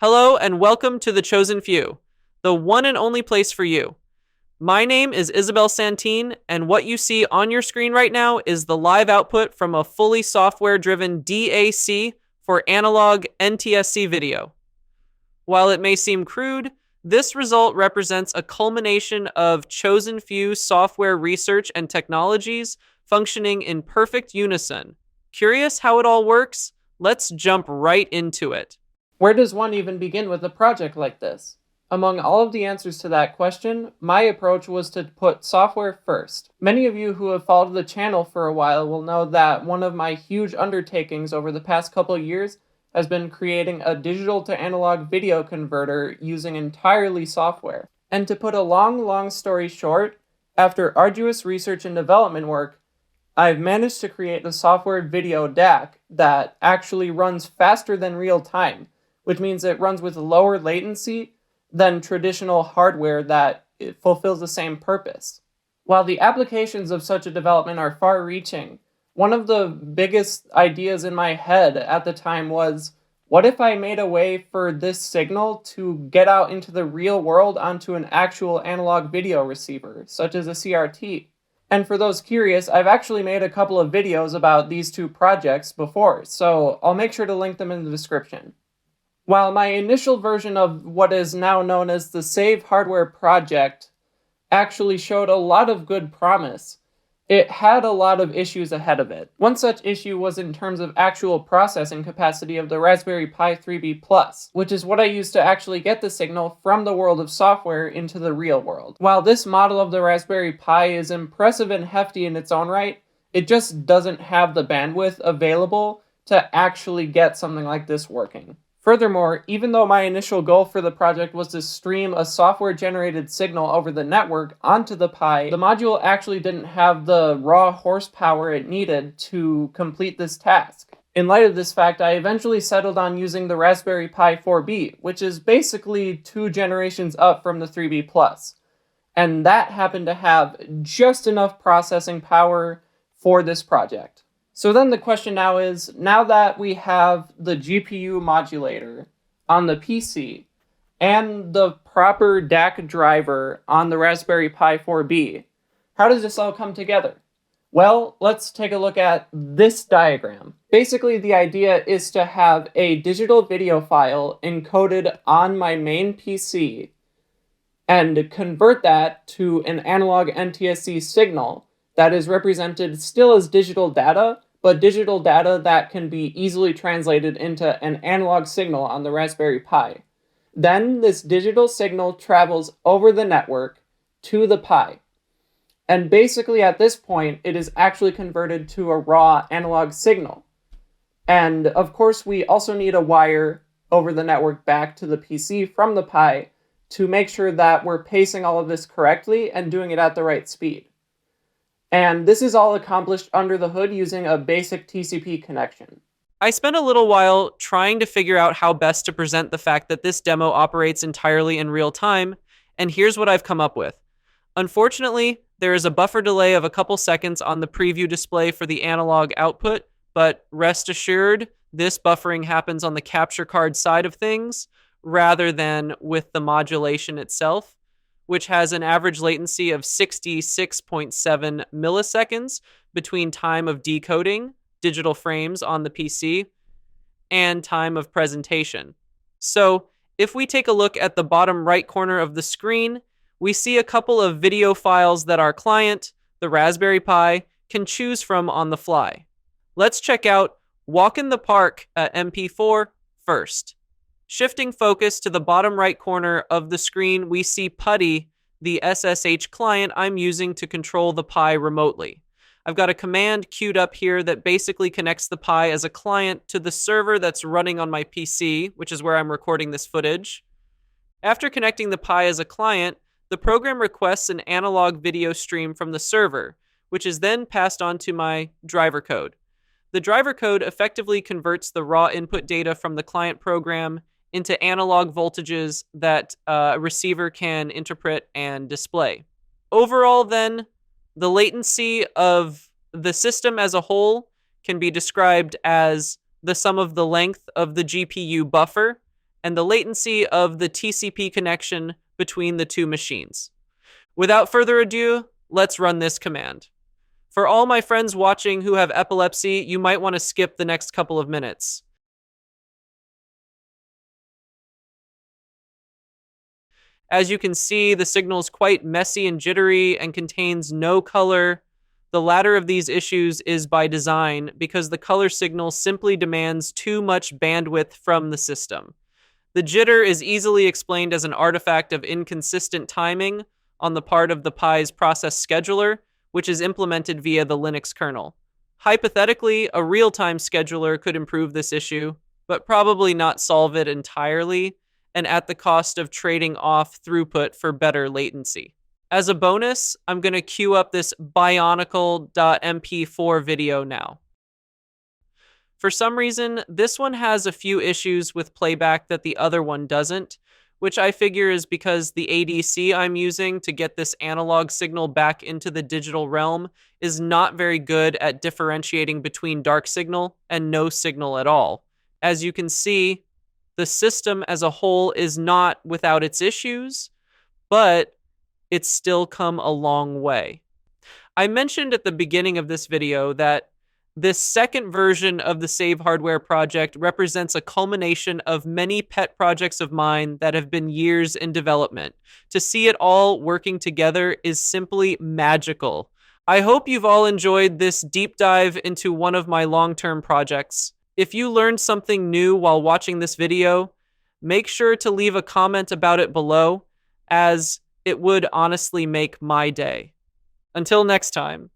Hello and welcome to The Chosen Few, the one and only place for you. My name is Isabel Santine, and what you see on your screen right now is the live output from a fully software-driven DAC for analog NTSC video. While it may seem crude, this result represents a culmination of Chosen Few software research and technologies functioning in perfect unison. Curious how it all works? Let's jump right into it. Where does one even begin with a project like this? Among all of the answers to that question, my approach was to put software first. Many of you who have followed the channel for a while will know that one of my huge undertakings over the past couple of years has been creating a digital to analog video converter using entirely software. And to put a long story short, after arduous research and development work, I've managed to create a software video DAC that actually runs faster than real time, which means it runs with lower latency than traditional hardware that it fulfills the same purpose. While the applications of such a development are far-reaching, one of the biggest ideas in my head at the time was, what if I made a way for this signal to get out into the real world onto an actual analog video receiver, such as a CRT? And for those curious, I've actually made a couple of videos about these two projects before, so I'll make sure to link them in the description. While my initial version of what is now known as the Save Hardware project actually showed a lot of good promise, it had a lot of issues ahead of it. One such issue was in terms of actual processing capacity of the Raspberry Pi 3B+, which is what I used to actually get the signal from the world of software into the real world. While this model of the Raspberry Pi is impressive and hefty in its own right, it just doesn't have the bandwidth available to actually get something like this working. Furthermore, even though my initial goal for the project was to stream a software-generated signal over the network onto the Pi, the module actually didn't have the raw horsepower it needed to complete this task. In light of this fact, I eventually settled on using the Raspberry Pi 4B, which is basically 2 generations up from the 3B+. And that happened to have just enough processing power for this project. So then the question now is, now that we have the GPU modulator on the PC and the proper DAC driver on the Raspberry Pi 4B, how does this all come together? Well, let's take a look at this diagram. Basically, the idea is to have a digital video file encoded on my main PC and convert that to an analog NTSC signal that is represented still as digital data, but digital data that can be easily translated into an analog signal on the Raspberry Pi. Then this digital signal travels over the network to the Pi. And basically at this point, it is actually converted to a raw analog signal. And of course, we also need a wire over the network back to the PC from the Pi to make sure that we're pacing all of this correctly and doing it at the right speed. And this is all accomplished under the hood using a basic TCP connection. I spent a little while trying to figure out how best to present the fact that this demo operates entirely in real time, and here's what I've come up with. Unfortunately, there is a buffer delay of a couple seconds on the preview display for the analog output, but rest assured, this buffering happens on the capture card side of things rather than with the modulation itself, which has an average latency of 66.7 milliseconds between time of decoding digital frames on the PC and time of presentation. So if we take a look at the bottom right corner of the screen, we see a couple of video files that our client, the Raspberry Pi, can choose from on the fly. Let's check out Walk in the Park MP4 first. Shifting focus to the bottom right corner of the screen, we see PuTTY, the SSH client I'm using to control the Pi remotely. I've got a command queued up here that basically connects the Pi as a client to the server that's running on my PC, which is where I'm recording this footage. After connecting the Pi as a client, the program requests an analog video stream from the server, which is then passed on to my driver code. The driver code effectively converts the raw input data from the client program into analog voltages that a receiver can interpret and display. Overall, then, the latency of the system as a whole can be described as the sum of the length of the GPU buffer and the latency of the TCP connection between the two machines. Without further ado, let's run this command. For all my friends watching who have epilepsy, you might want to skip the next couple of minutes. As you can see, the signal is quite messy and jittery and contains no color. The latter of these issues is by design because the color signal simply demands too much bandwidth from the system. The jitter is easily explained as an artifact of inconsistent timing on the part of the Pi's process scheduler, which is implemented via the Linux kernel. Hypothetically, a real-time scheduler could improve this issue, but probably not solve it entirely, and at the cost of trading off throughput for better latency. As a bonus, I'm going to queue up this bionicle.mp4 video now. For some reason, this one has a few issues with playback that the other one doesn't, which I figure is because the ADC I'm using to get this analog signal back into the digital realm is not very good at differentiating between dark signal and no signal at all. As you can see, the system as a whole is not without its issues, but it's still come a long way. I mentioned at the beginning of this video that this second version of the Save Hardware project represents a culmination of many pet projects of mine that have been years in development. To see it all working together is simply magical. I hope you've all enjoyed this deep dive into one of my long-term projects. If you learned something new while watching this video, make sure to leave a comment about it below, as it would honestly make my day. Until next time.